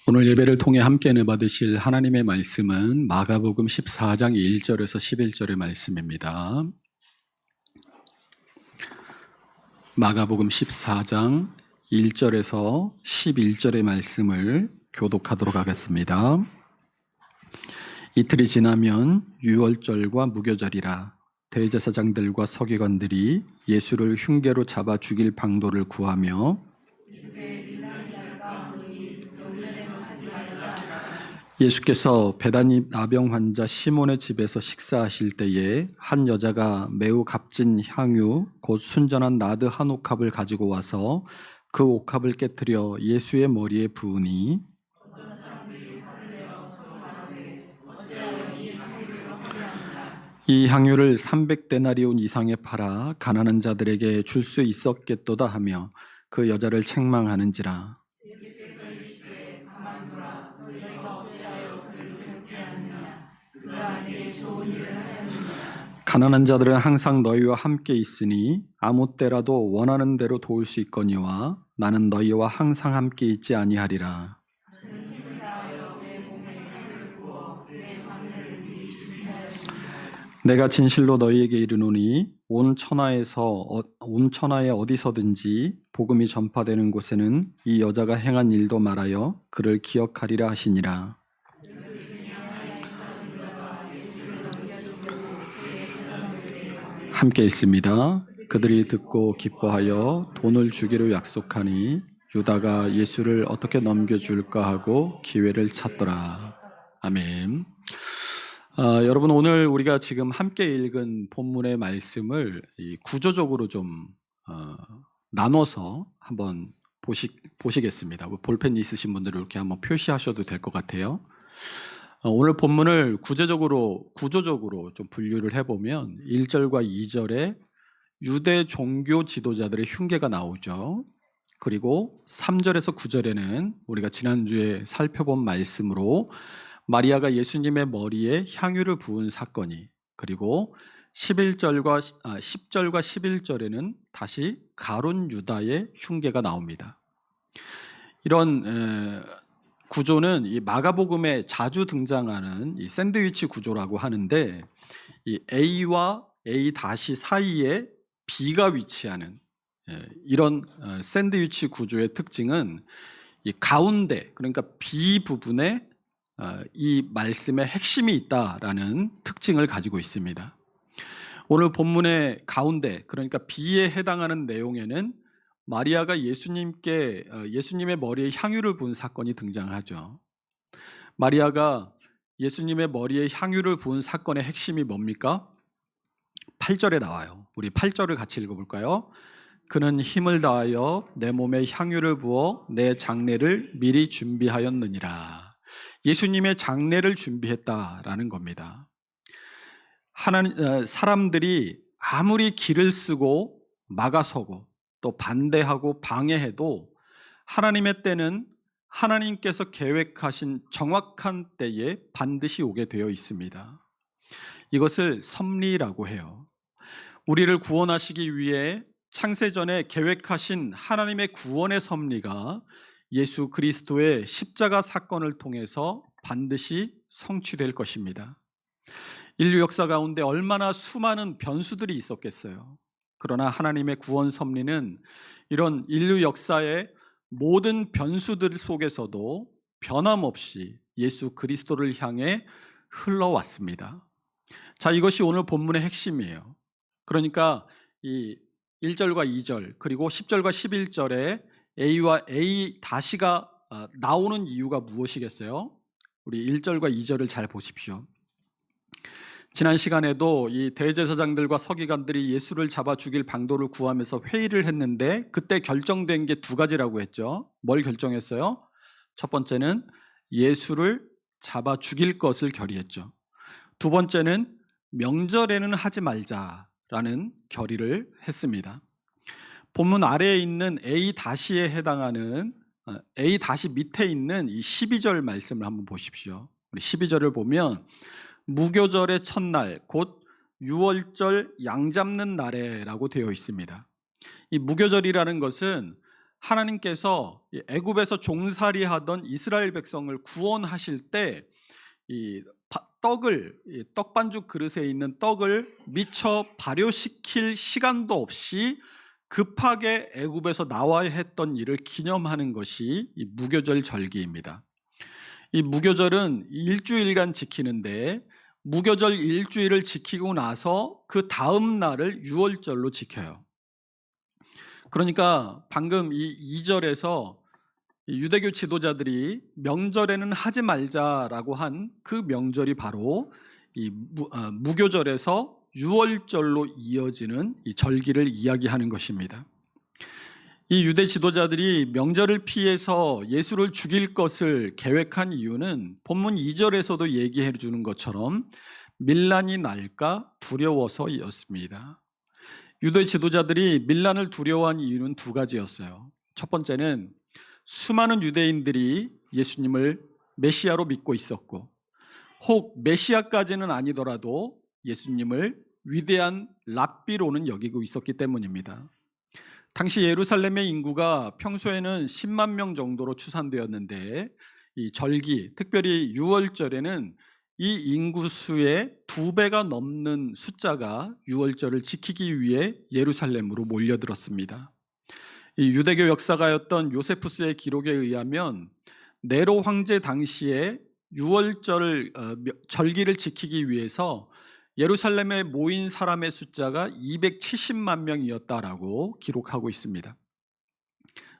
오늘 예배를 통해 함께 은혜 받으실 하나님의 말씀은 마가복음 14장 1절에서 11절의 말씀입니다. 마가복음 14장 1절에서 11절의 말씀을 교독하도록 하겠습니다. 이틀이 지나면 유월절과 무교절이라 대제사장들과 서기관들이 예수를 흉계로 잡아 죽일 방도를 구하며 예수께서 베다니 나병 환자 시몬의 집에서 식사하실 때에 한 여자가 매우 값진 향유 곧 순전한 나드 한 옥합을 가지고 와서 그 옥합을 깨뜨려 예수의 머리에 부으니 이 향유를 300데나리온 이상에 팔아 가난한 자들에게 줄 수 있었겠도다 하며 그 여자를 책망하는지라. 가난한 자들은 항상 너희와 함께 있으니 아무 때라도 원하는 대로 도울 수 있거니와 나는 너희와 항상 함께 있지 아니하리라. 내가 진실로 너희에게 이르노니 온 천하에 어디서든지 복음이 전파되는 곳에는 이 여자가 행한 일도 말하여 그를 기억하리라 하시니라. 함께 있습니다. 그들이 듣고 기뻐하여 돈을 주기로 약속하니 유다가 예수를 어떻게 넘겨줄까 하고 기회를 찾더라. 아멘. 여러분, 오늘 우리가 지금 함께 읽은 본문의 말씀을 구조적으로 좀 나눠서 한번 보시겠습니다. 볼펜 있으신 분들은 이렇게 한번 표시하셔도 될 것 같아요. 오늘 본문을 구조적으로 좀 분류를 해보면 1절과 2절에 유대 종교 지도자들의 흉계가 나오죠. 그리고 3절에서 9절에는 우리가 지난주에 살펴본 말씀으로 마리아가 예수님의 머리에 향유를 부은 사건이, 그리고 10절과 11절에는 다시 가룟 유다의 흉계가 나옵니다. 이런 구조는 이 마가복음에 자주 등장하는 이 샌드위치 구조라고 하는데, 이 A와 A 다시 사이에 B가 위치하는 이런 샌드위치 구조의 특징은 이 가운데, 그러니까 B 부분에 이 말씀의 핵심이 있다라는 특징을 가지고 있습니다. 오늘 본문의 가운데, 그러니까 B에 해당하는 내용에는 마리아가 예수님의 머리에 향유를 부은 사건이 등장하죠. 마리아가 예수님의 머리에 향유를 부은 사건의 핵심이 뭡니까? 8절에 나와요. 우리 8절을 같이 읽어볼까요? 그는 힘을 다하여 내 몸에 향유를 부어 내 장례를 미리 준비하였느니라. 예수님의 장례를 준비했다라는 겁니다. 사람들이 아무리 길을 쓰고 막아서고 또 반대하고 방해해도 하나님의 때는 하나님께서 계획하신 정확한 때에 반드시 오게 되어 있습니다. 이것을 섭리라고 해요. 우리를 구원하시기 위해 창세전에 계획하신 하나님의 구원의 섭리가 예수 그리스도의 십자가 사건을 통해서 반드시 성취될 것입니다. 인류 역사 가운데 얼마나 수많은 변수들이 있었겠어요. 그러나 하나님의 구원 섭리는 이런 인류 역사의 모든 변수들 속에서도 변함없이 예수 그리스도를 향해 흘러왔습니다. 자, 이것이 오늘 본문의 핵심이에요. 그러니까 이 1절과 2절 그리고 10절과 11절에 A와 A 다시가 나오는 이유가 무엇이겠어요? 우리 1절과 2절을 잘 보십시오. 지난 시간에도 이 대제사장들과 서기관들이 예수를 잡아 죽일 방도를 구하면서 회의를 했는데 그때 결정된 게 두 가지라고 했죠. 뭘 결정했어요? 첫 번째는 예수를 잡아 죽일 것을 결의했죠. 두 번째는 명절에는 하지 말자라는 결의를 했습니다. 본문 아래에 있는 A 다시에 해당하는 A 다시 밑에 있는 이 12절 말씀을 한번 보십시오. 우리 12절을 보면 무교절의 첫날 곧 유월절 양 잡는 날에라고 되어 있습니다. 이 무교절이라는 것은 하나님께서 이 애굽에서 종살이하던 이스라엘 백성을 구원하실 때 이 떡을, 이 떡반죽 그릇에 있는 떡을 미처 발효시킬 시간도 없이 급하게 애굽에서 나와야 했던 일을 기념하는 것이 이 무교절 절기입니다. 이 무교절은 일주일간 지키는데, 무교절 일주일을 지키고 나서 그 다음 날을 유월절로 지켜요. 그러니까 방금 이 2절에서 유대교 지도자들이 명절에는 하지 말자라고 한 그 명절이 바로 이 무교절에서 유월절로 이어지는 이 절기를 이야기하는 것입니다. 이 유대 지도자들이 명절을 피해서 예수를 죽일 것을 계획한 이유는 본문 2절에서도 얘기해 주는 것처럼 밀란이 날까 두려워서였습니다. 유대 지도자들이 밀란을 두려워한 이유는 두 가지였어요. 첫 번째는 수많은 유대인들이 예수님을 메시아로 믿고 있었고, 혹 메시아까지는 아니더라도 예수님을 위대한 랍비로는 여기고 있었기 때문입니다. 당시 예루살렘의 인구가 평소에는 10만 명 정도로 추산되었는데, 이 절기, 특별히 유월절에는 이 인구수의 2배가 넘는 숫자가 유월절을 지키기 위해 예루살렘으로 몰려들었습니다. 이 유대교 역사가였던 요세푸스의 기록에 의하면 네로 황제 당시에 유월절 절기를 지키기 위해서 예루살렘에 모인 사람의 숫자가 270만 명이었다라고 기록하고 있습니다.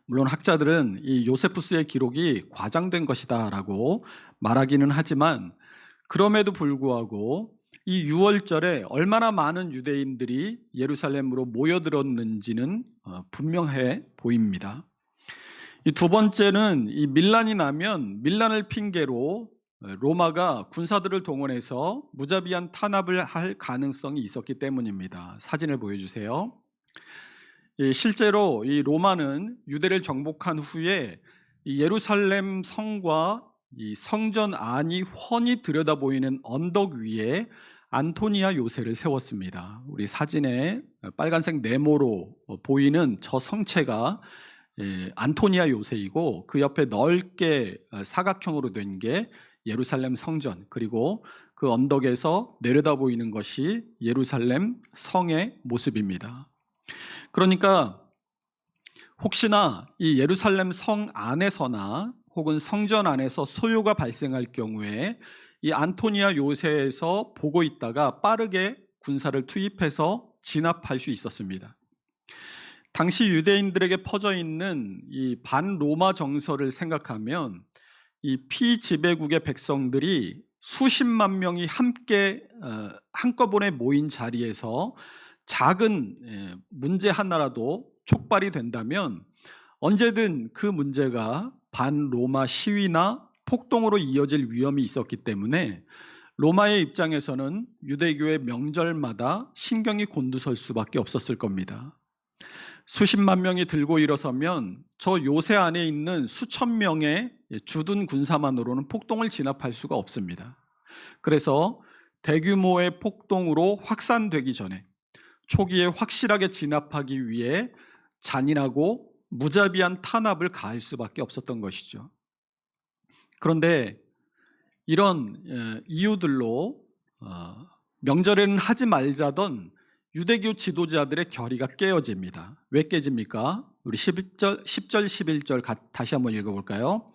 물론 학자들은 이 요세푸스의 기록이 과장된 것이다라고 말하기는 하지만, 그럼에도 불구하고 이 유월절에 얼마나 많은 유대인들이 예루살렘으로 모여들었는지는 분명해 보입니다. 이 두 번째는 이 밀란이 나면 밀란을 핑계로 로마가 군사들을 동원해서 무자비한 탄압을 할 가능성이 있었기 때문입니다. 사진을 보여주세요. 실제로 이 로마는 유대를 정복한 후에 이 예루살렘 성과 이 성전 안이 훤히 들여다 보이는 언덕 위에 안토니아 요새를 세웠습니다. 우리 사진에 빨간색 네모로 보이는 저 성체가 안토니아 요새이고, 그 옆에 넓게 사각형으로 된 게 예루살렘 성전, 그리고 그 언덕에서 내려다 보이는 것이 예루살렘 성의 모습입니다. 그러니까 혹시나 이 예루살렘 성 안에서나 혹은 성전 안에서 소요가 발생할 경우에 이 안토니아 요새에서 보고 있다가 빠르게 군사를 투입해서 진압할 수 있었습니다. 당시 유대인들에게 퍼져 있는 이 반로마 정서를 생각하면 이 피지배국의 백성들이 수십만 명이 함께 한꺼번에 모인 자리에서 작은 문제 하나라도 촉발이 된다면 언제든 그 문제가 반로마 시위나 폭동으로 이어질 위험이 있었기 때문에 로마의 입장에서는 유대교의 명절마다 신경이 곤두설 수밖에 없었을 겁니다. 수십만 명이 들고 일어서면 저 요새 안에 있는 수천 명의 주둔 군사만으로는 폭동을 진압할 수가 없습니다. 그래서 대규모의 폭동으로 확산되기 전에 초기에 확실하게 진압하기 위해 잔인하고 무자비한 탄압을 가할 수밖에 없었던 것이죠. 그런데 이런 이유들로 명절에는 하지 말자던 유대교 지도자들의 결의가 깨어집니다. 왜 깨집니까? 우리 10절, 11절 다시 한번 읽어볼까요?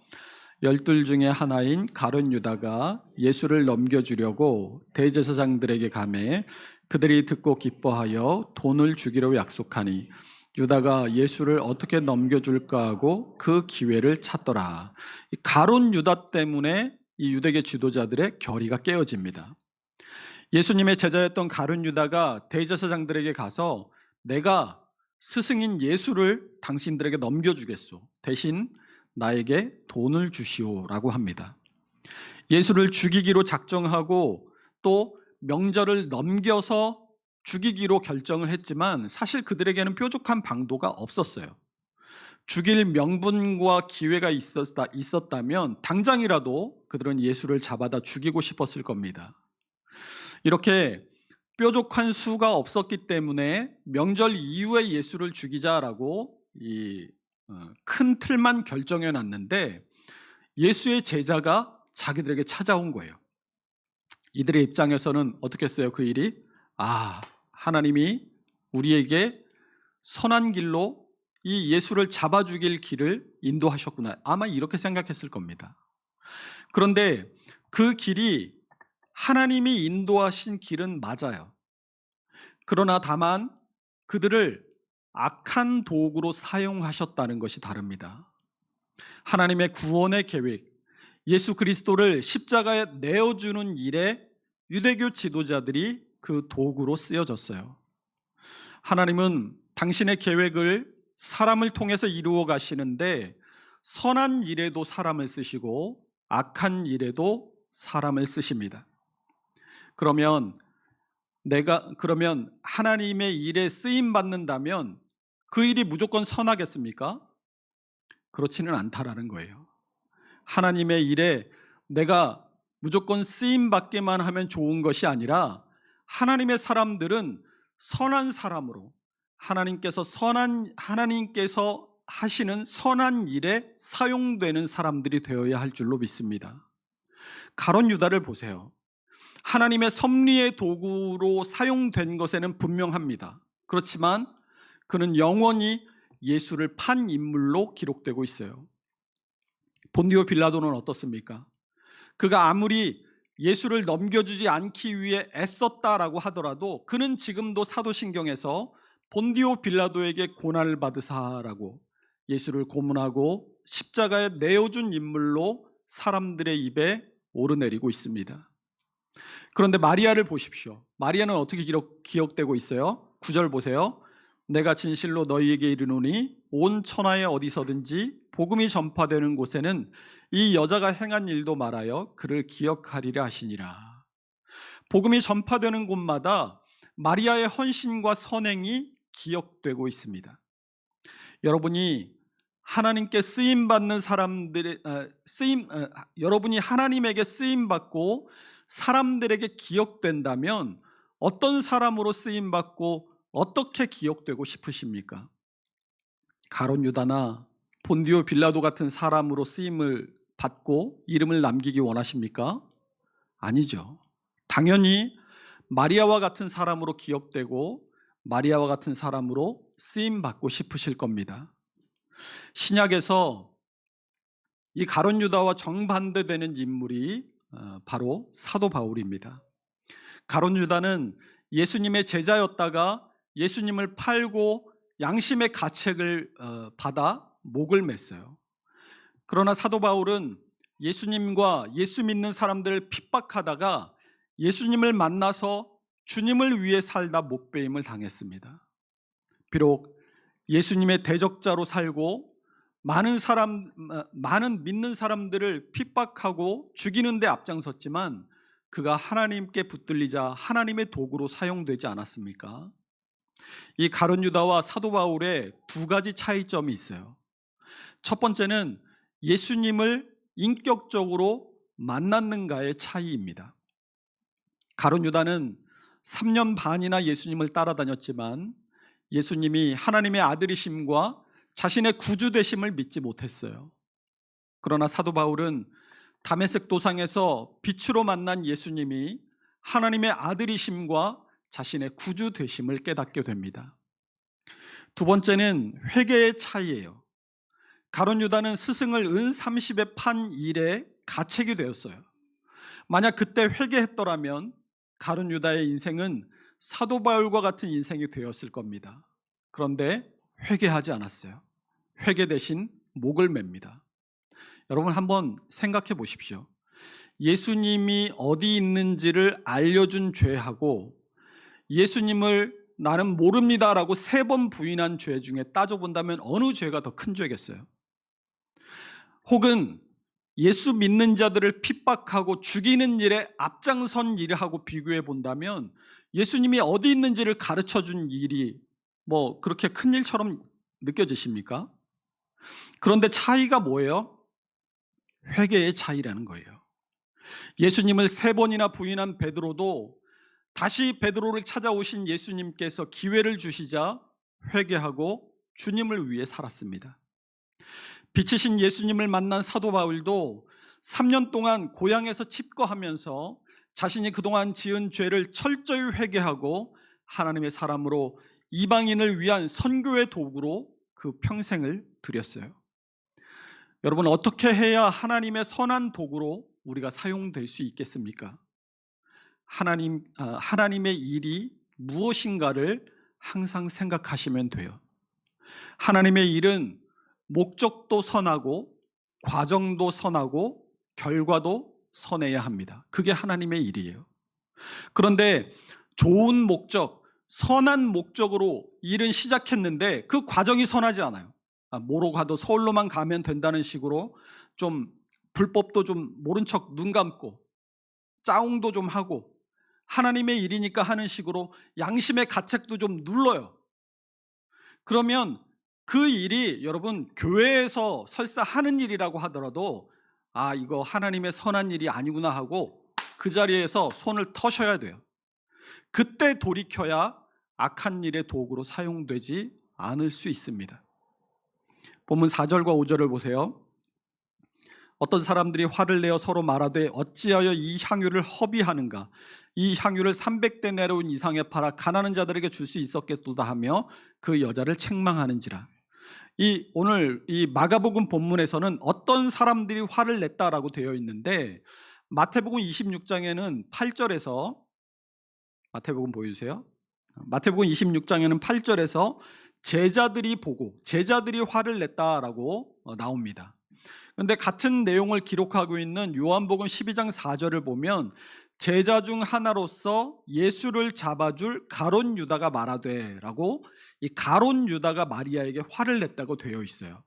12 중에 하나인 가룟 유다가 예수를 넘겨주려고 대제사장들에게 가매 그들이 듣고 기뻐하여 돈을 주기로 약속하니 유다가 예수를 어떻게 넘겨줄까 하고 그 기회를 찾더라. 가룟 유다 때문에 이 유대교 지도자들의 결의가 깨어집니다. 예수님의 제자였던 가룟 유다가 대제사장들에게 가서 내가 스승인 예수를 당신들에게 넘겨주겠소. 대신 나에게 돈을 주시오라고 합니다. 예수를 죽이기로 작정하고 또 명절을 넘겨서 죽이기로 결정을 했지만 사실 그들에게는 뾰족한 방도가 없었어요. 죽일 명분과 기회가 있었다면 당장이라도 그들은 예수를 잡아다 죽이고 싶었을 겁니다. 이렇게 뾰족한 수가 없었기 때문에 명절 이후에 예수를 죽이자라고 이 큰 틀만 결정해 놨는데 예수의 제자가 자기들에게 찾아온 거예요. 이들의 입장에서는 어떻겠어요? 그 일이 하나님이 우리에게 선한 길로 이 예수를 잡아 죽일 길을 인도하셨구나, 아마 이렇게 생각했을 겁니다. 그런데 그 길이 하나님이 인도하신 길은 맞아요. 그러나 다만 그들을 악한 도구로 사용하셨다는 것이 다릅니다. 하나님의 구원의 계획, 예수 그리스도를 십자가에 내어주는 일에 유대교 지도자들이 그 도구로 쓰여졌어요. 하나님은 당신의 계획을 사람을 통해서 이루어 가시는데 선한 일에도 사람을 쓰시고 악한 일에도 사람을 쓰십니다. 그러면 하나님의 일에 쓰임 받는다면 그 일이 무조건 선하겠습니까? 그렇지는 않다라는 거예요. 하나님의 일에 내가 무조건 쓰임 받기만 하면 좋은 것이 아니라 하나님의 사람들은 선한 사람으로 하나님께서 하시는 선한 일에 사용되는 사람들이 되어야 할 줄로 믿습니다. 가룟 유다를 보세요. 하나님의 섭리의 도구로 사용된 것에는 분명합니다. 그렇지만 그는 영원히 예수를 판 인물로 기록되고 있어요. 본디오 빌라도는 어떻습니까? 그가 아무리 예수를 넘겨주지 않기 위해 애썼다라고 하더라도 그는 지금도 사도신경에서 본디오 빌라도에게 고난을 받으사라고 예수를 고문하고 십자가에 내어준 인물로 사람들의 입에 오르내리고 있습니다. 그런데 마리아를 보십시오. 마리아는 어떻게 기억되고 있어요? 9절 보세요. 내가 진실로 너희에게 이르노니 온 천하에 어디서든지 복음이 전파되는 곳에는 이 여자가 행한 일도 말하여 그를 기억하리라 하시니라. 복음이 전파되는 곳마다 마리아의 헌신과 선행이 기억되고 있습니다. 여러분이 하나님께 여러분이 하나님에게 쓰임 받고 사람들에게 기억된다면 어떤 사람으로 쓰임 받고 어떻게 기억되고 싶으십니까? 가룟 유다나 본디오 빌라도 같은 사람으로 쓰임을 받고 이름을 남기기 원하십니까? 아니죠. 당연히 마리아와 같은 사람으로 기억되고 마리아와 같은 사람으로 쓰임 받고 싶으실 겁니다. 신약에서 이 가룟 유다와 정반대되는 인물이 바로 사도 바울입니다. 가룟 유다는 예수님의 제자였다가 예수님을 팔고 양심의 가책을 받아 목을 맸어요. 그러나 사도 바울은 예수님과 예수 믿는 사람들을 핍박하다가 예수님을 만나서 주님을 위해 살다 목베임을 당했습니다. 비록 예수님의 대적자로 살고 많은 믿는 사람들을 핍박하고 죽이는 데 앞장섰지만 그가 하나님께 붙들리자 하나님의 도구로 사용되지 않았습니까? 이 가룟 유다와 사도 바울의 두 가지 차이점이 있어요. 첫 번째는 예수님을 인격적으로 만났는가의 차이입니다. 가룟 유다는 3년 반이나 예수님을 따라다녔지만 예수님이 하나님의 아들이심과 자신의 구주 되심을 믿지 못했어요. 그러나 사도 바울은 다메섹 도상에서 빛으로 만난 예수님이 하나님의 아들이심과 자신의 구주 되심을 깨닫게 됩니다. 두 번째는 회개의 차이예요. 가룟 유다는 스승을 은 30에 판 일에 가책이 되었어요. 만약 그때 회개했더라면 가룟 유다의 인생은 사도 바울과 같은 인생이 되었을 겁니다. 그런데 회개하지 않았어요. 회개 대신 목을 맵니다. 여러분 한번 생각해 보십시오. 예수님이 어디 있는지를 알려준 죄하고 예수님을 나는 모릅니다라고 3번 부인한 죄 중에 따져본다면 어느 죄가 더 큰 죄겠어요? 혹은 예수 믿는 자들을 핍박하고 죽이는 일에 앞장선 일하고 비교해 본다면 예수님이 어디 있는지를 가르쳐준 일이 그렇게 큰 일처럼 느껴지십니까? 그런데 차이가 뭐예요? 회개의 차이라는 거예요. 예수님을 3번이나 부인한 베드로도 다시 베드로를 찾아오신 예수님께서 기회를 주시자 회개하고 주님을 위해 살았습니다. 빛이신 예수님을 만난 사도 바울도 3년 동안 고향에서 칩거하면서 자신이 그동안 지은 죄를 철저히 회개하고 하나님의 사람으로 이방인을 위한 선교의 도구로 그 평생을 들였어요. 여러분, 어떻게 해야 하나님의 선한 도구로 우리가 사용될 수 있겠습니까? 하나님의 일이 무엇인가를 항상 생각하시면 돼요. 하나님의 일은 목적도 선하고 과정도 선하고 결과도 선해야 합니다. 그게 하나님의 일이에요. 그런데 좋은 목적, 선한 목적으로 일은 시작했는데 그 과정이 선하지 않아요. 뭐로 가도 서울로만 가면 된다는 식으로 좀 불법도 좀 모른 척 눈 감고 짜웅도 좀 하고 하나님의 일이니까 하는 식으로 양심의 가책도 좀 눌러요. 그러면 그 일이 여러분 교회에서 설사 하는 일이라고 하더라도 이거 하나님의 선한 일이 아니구나 하고 그 자리에서 손을 터셔야 돼요. 그때 돌이켜야 악한 일의 도구로 사용되지 않을 수 있습니다. 본문 4절과 5절을 보세요. 어떤 사람들이 화를 내어 서로 말하되 어찌하여 이 향유를 허비하는가? 이 향유를 300데나리온 이상에 팔아 가난한 자들에게 줄 수 있었겠도다 하며 그 여자를 책망하는지라. 오늘 이 마가복음 본문에서는 어떤 사람들이 화를 냈다라고 되어 있는데 마태복음 26장에는 8절에서 마태복음 보여주세요. 마태복음 26장에는 8절에서 제자들이 화를 냈다라고 나옵니다. 그런데 같은 내용을 기록하고 있는 요한복음 12장 4절을 보면 제자 중 하나로서 예수를 잡아줄 가룟 유다가 말하되라고 이 가룟 유다가 마리아에게 화를 냈다고 되어 있어요.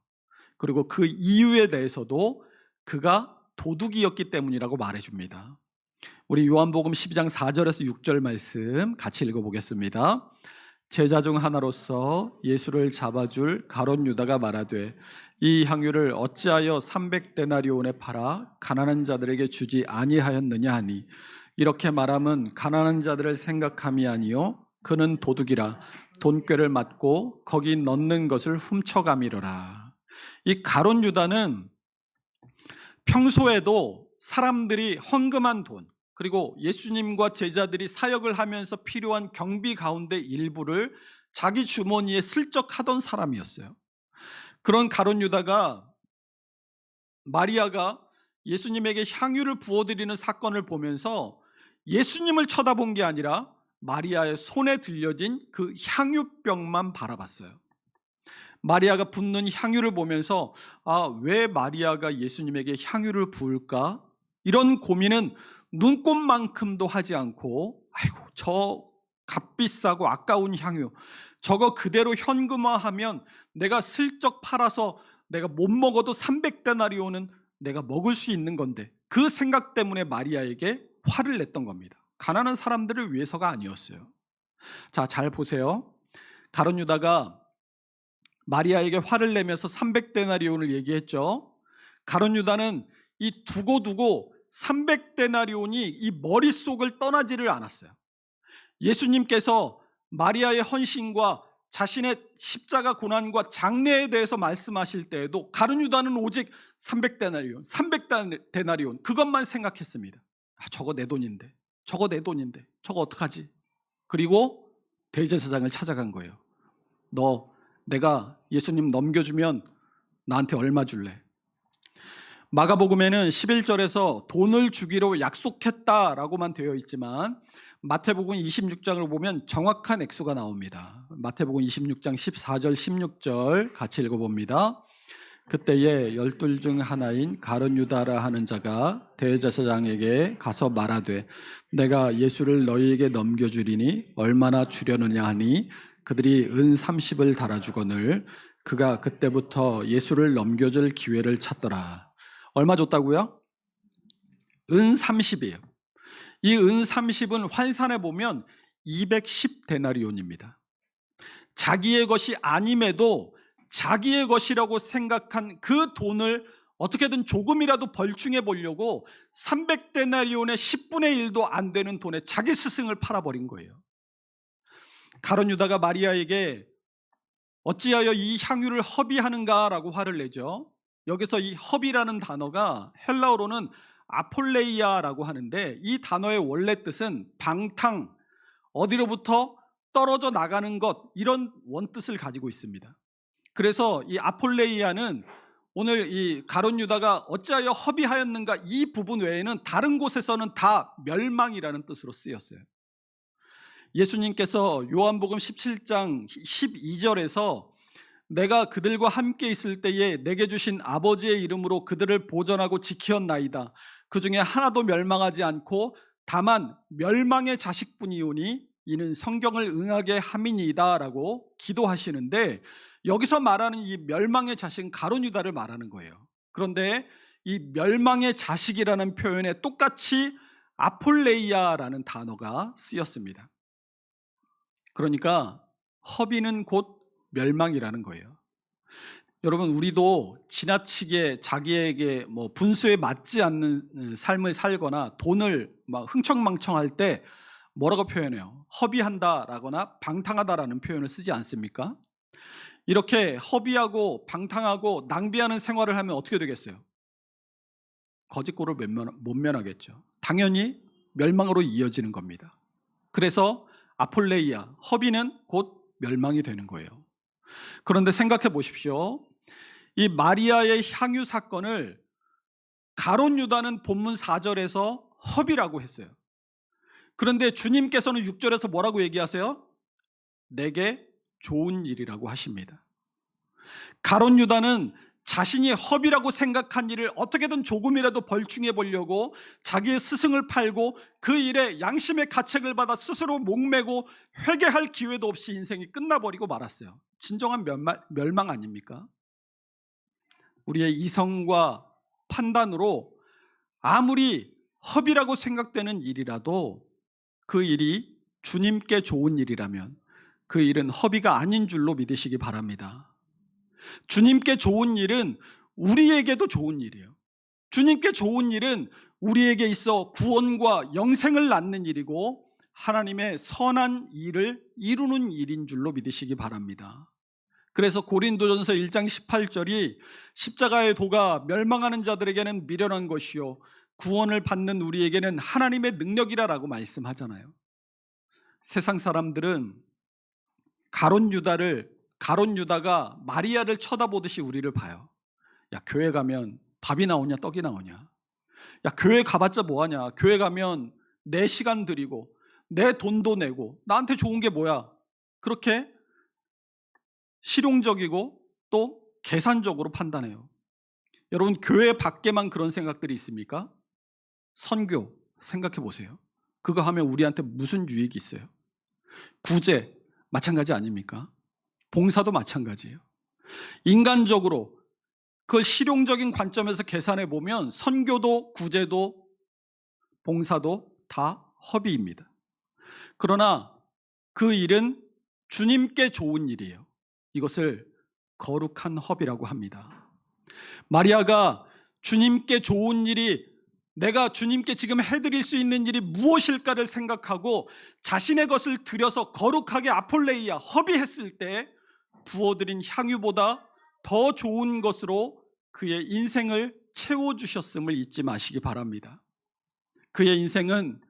그리고 그 이유에 대해서도 그가 도둑이었기 때문이라고 말해줍니다. 우리 요한복음 12장 4절에서 6절 말씀 같이 읽어보겠습니다. 제자 중 하나로서 예수를 잡아줄 가룟 유다가 말하되 이 향유를 어찌하여 300데나리온에 팔아 가난한 자들에게 주지 아니하였느냐 하니 이렇게 말함은 가난한 자들을 생각함이 아니요 그는 도둑이라 돈꾀를 맞고 거기 넣는 것을 훔쳐감이로라. 이 가룟 유다는 평소에도 사람들이 헌금한 돈 그리고 예수님과 제자들이 사역을 하면서 필요한 경비 가운데 일부를 자기 주머니에 슬쩍 하던 사람이었어요. 그런 가룟 유다가 마리아가 예수님에게 향유를 부어드리는 사건을 보면서 예수님을 쳐다본 게 아니라 마리아의 손에 들려진 그 향유병만 바라봤어요. 마리아가 붓는 향유를 보면서 왜 마리아가 예수님에게 향유를 부을까? 이런 고민은 눈꼽만큼도 하지 않고 저 값비싸고 아까운 향유 저거 그대로 현금화하면 내가 슬쩍 팔아서 내가 못 먹어도 300데나리온은 내가 먹을 수 있는 건데 그 생각 때문에 마리아에게 화를 냈던 겁니다. 가난한 사람들을 위해서가 아니었어요. 자, 잘 보세요. 가룟 유다가 마리아에게 화를 내면서 300데나리온을 얘기했죠. 가룟 유다는 이 두고두고 300데나리온이 이 머릿속을 떠나지를 않았어요. 예수님께서 마리아의 헌신과 자신의 십자가 고난과 장례에 대해서 말씀하실 때에도 가룟 유다는 오직 300데나리온 그것만 생각했습니다. 저거 내 돈인데 저거 어떡하지? 그리고 대제사장을 찾아간 거예요. 내가 예수님 넘겨주면 나한테 얼마 줄래? 마가복음에는 11절에서 돈을 주기로 약속했다라고만 되어 있지만 마태복음 26장을 보면 정확한 액수가 나옵니다. 마태복음 26장 14절 16절 같이 읽어봅니다. 그때에 12 중 하나인 가룟 유다라 하는 자가 대제사장에게 가서 말하되 내가 예수를 너희에게 넘겨주리니 얼마나 주려느냐 하니 그들이 은 30을 달아주거늘 그가 그때부터 예수를 넘겨줄 기회를 찾더라. 얼마 줬다고요? 은 30이에요. 이 은 30은 환산해 보면 210데나리온입니다. 자기의 것이 아님에도 자기의 것이라고 생각한 그 돈을 어떻게든 조금이라도 벌충해 보려고 300데나리온의 10분의 1도 안 되는 돈에 자기 스승을 팔아버린 거예요. 가룟 유다가 마리아에게 어찌하여 이 향유를 허비하는가라고 화를 내죠. 여기서 이 허비라는 단어가 헬라어로는 아폴레이아라고 하는데, 이 단어의 원래 뜻은 방탕, 어디로부터 떨어져 나가는 것, 이런 원뜻을 가지고 있습니다. 그래서 이 아폴레이아는 오늘 이 가룟 유다가 어찌하여 허비하였는가, 이 부분 외에는 다른 곳에서는 다 멸망이라는 뜻으로 쓰였어요. 예수님께서 요한복음 17장 12절에서 내가 그들과 함께 있을 때에 내게 주신 아버지의 이름으로 그들을 보전하고 지키었나이다. 그 중에 하나도 멸망하지 않고 다만 멸망의 자식뿐이오니 이는 성경을 응하게 함이니이다 라고 기도하시는데, 여기서 말하는 이 멸망의 자식은 가룟 유다를 말하는 거예요. 그런데 이 멸망의 자식이라는 표현에 똑같이 아폴레이아라는 단어가 쓰였습니다. 그러니까 허비는 곧 멸망이라는 거예요. 여러분, 우리도 지나치게 자기에게 분수에 맞지 않는 삶을 살거나 돈을 막 흥청망청할 때 뭐라고 표현해요? 허비한다라거나 방탕하다라는 표현을 쓰지 않습니까? 이렇게 허비하고 방탕하고 낭비하는 생활을 하면 어떻게 되겠어요? 거짓골을 못 면하겠죠. 당연히 멸망으로 이어지는 겁니다. 그래서 아폴레이아, 허비는 곧 멸망이 되는 거예요. 그런데 생각해 보십시오. 이 마리아의 향유 사건을 가룟 유다는 본문 4절에서 허비라고 했어요. 그런데 주님께서는 6절에서 뭐라고 얘기하세요? 내게 좋은 일이라고 하십니다. 가룟 유다는 자신이 허비라고 생각한 일을 어떻게든 조금이라도 벌충해 보려고 자기의 스승을 팔고 그 일에 양심의 가책을 받아 스스로 목매고 회개할 기회도 없이 인생이 끝나버리고 말았어요. 진정한 멸망 아닙니까? 우리의 이성과 판단으로 아무리 허비라고 생각되는 일이라도 그 일이 주님께 좋은 일이라면 그 일은 허비가 아닌 줄로 믿으시기 바랍니다. 주님께 좋은 일은 우리에게도 좋은 일이에요. 주님께 좋은 일은 우리에게 있어 구원과 영생을 낳는 일이고 하나님의 선한 일을 이루는 일인 줄로 믿으시기 바랍니다. 그래서 고린도전서 1장 18절이 십자가의 도가 멸망하는 자들에게는 미련한 것이요 구원을 받는 우리에게는 하나님의 능력이라고 말씀하잖아요. 세상 사람들은 가룟 유다가 마리아를 쳐다보듯이 우리를 봐요. 야, 교회 가면 밥이 나오냐 떡이 나오냐. 야, 교회 가봤자 뭐하냐. 교회 가면 내 시간 들이고 내 돈도 내고 나한테 좋은 게 뭐야. 그렇게 실용적이고 또 계산적으로 판단해요. 여러분, 교회 밖에만 그런 생각들이 있습니까? 선교 생각해 보세요. 그거 하면 우리한테 무슨 유익이 있어요? 구제 마찬가지 아닙니까? 봉사도 마찬가지예요. 인간적으로 그걸 실용적인 관점에서 계산해 보면 선교도 구제도 봉사도 다 허비입니다. 그러나 그 일은 주님께 좋은 일이에요. 이것을 거룩한 허비라고 합니다. 마리아가 주님께 좋은 일이, 내가 주님께 지금 해드릴 수 있는 일이 무엇일까를 생각하고 자신의 것을 들여서 거룩하게 아폴레이아, 허비했을 때 부어드린 향유보다 더 좋은 것으로 그의 인생을 채워주셨음을 잊지 마시기 바랍니다. 그의 인생은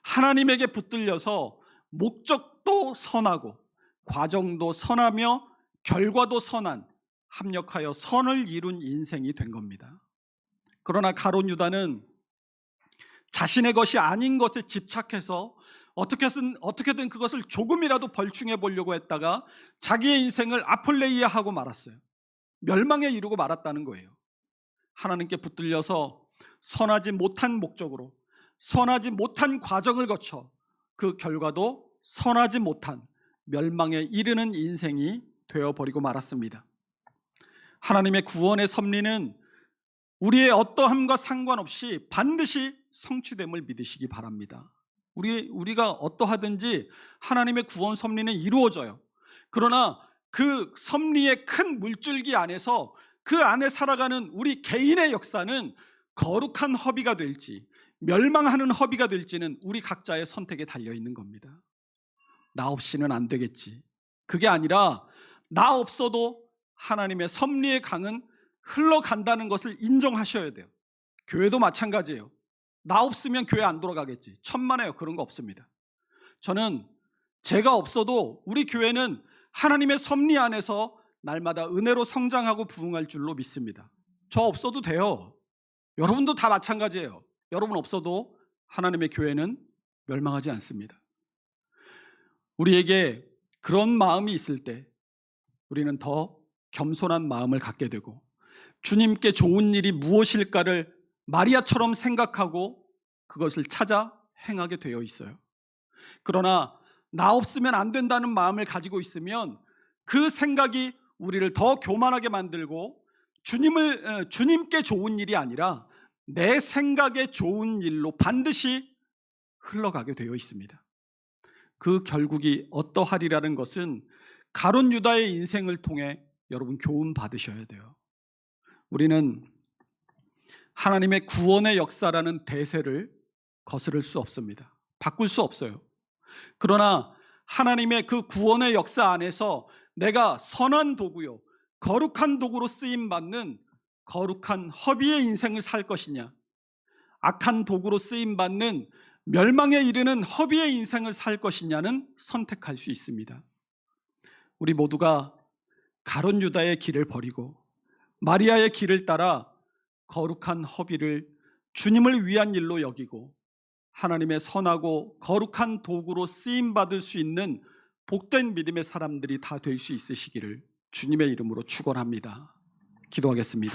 하나님에게 붙들려서 목적도 선하고 과정도 선하며 결과도 선한, 합력하여 선을 이룬 인생이 된 겁니다. 그러나 가룟 유다는 자신의 것이 아닌 것에 집착해서 어떻게든 그것을 조금이라도 벌충해 보려고 했다가 자기의 인생을 아폴레이아하고 말았어요. 멸망에 이르고 말았다는 거예요. 하나님께 붙들려서 선하지 못한 목적으로, 선하지 못한 과정을 거쳐 그 결과도 선하지 못한 멸망에 이르는 인생이 되어버리고 말았습니다. 하나님의 구원의 섭리는 우리의 어떠함과 상관없이 반드시 성취됨을 믿으시기 바랍니다. 우리가 어떠하든지 하나님의 구원 섭리는 이루어져요. 그러나 그 섭리의 큰 물줄기 안에서 그 안에 살아가는 우리 개인의 역사는 거룩한 허비가 될지 멸망하는 허비가 될지는 우리 각자의 선택에 달려 있는 겁니다. 나 없이는 안 되겠지. 그게 아니라 나 없어도 하나님의 섭리의 강은 흘러간다는 것을 인정하셔야 돼요. 교회도 마찬가지예요. 나 없으면 교회 안 돌아가겠지. 천만에요. 그런 거 없습니다. 저는 제가 없어도 우리 교회는 하나님의 섭리 안에서 날마다 은혜로 성장하고 부흥할 줄로 믿습니다. 저 없어도 돼요. 여러분도 다 마찬가지예요. 여러분 없어도 하나님의 교회는 멸망하지 않습니다. 우리에게 그런 마음이 있을 때 우리는 더 겸손한 마음을 갖게 되고 주님께 좋은 일이 무엇일까를 마리아처럼 생각하고 그것을 찾아 행하게 되어 있어요. 그러나 나 없으면 안 된다는 마음을 가지고 있으면 그 생각이 우리를 더 교만하게 만들고 주님께 좋은 일이 아니라 내 생각에 좋은 일로 반드시 흘러가게 되어 있습니다. 그 결국이 어떠하리라는 것은 가룟 유다의 인생을 통해 여러분 교훈 받으셔야 돼요. 우리는 하나님의 구원의 역사라는 대세를 거스를 수 없습니다. 바꿀 수 없어요. 그러나 하나님의 그 구원의 역사 안에서 내가 선한 도구요, 거룩한 도구로 쓰임받는 거룩한 허비의 인생을 살 것이냐, 악한 도구로 쓰임받는 멸망에 이르는 허비의 인생을 살 것이냐는 선택할 수 있습니다. 우리 모두가 가룟 유다의 길을 버리고 마리아의 길을 따라 거룩한 허비를 주님을 위한 일로 여기고 하나님의 선하고 거룩한 도구로 쓰임받을 수 있는 복된 믿음의 사람들이 다 될 수 있으시기를 주님의 이름으로 축원합니다. 기도하겠습니다.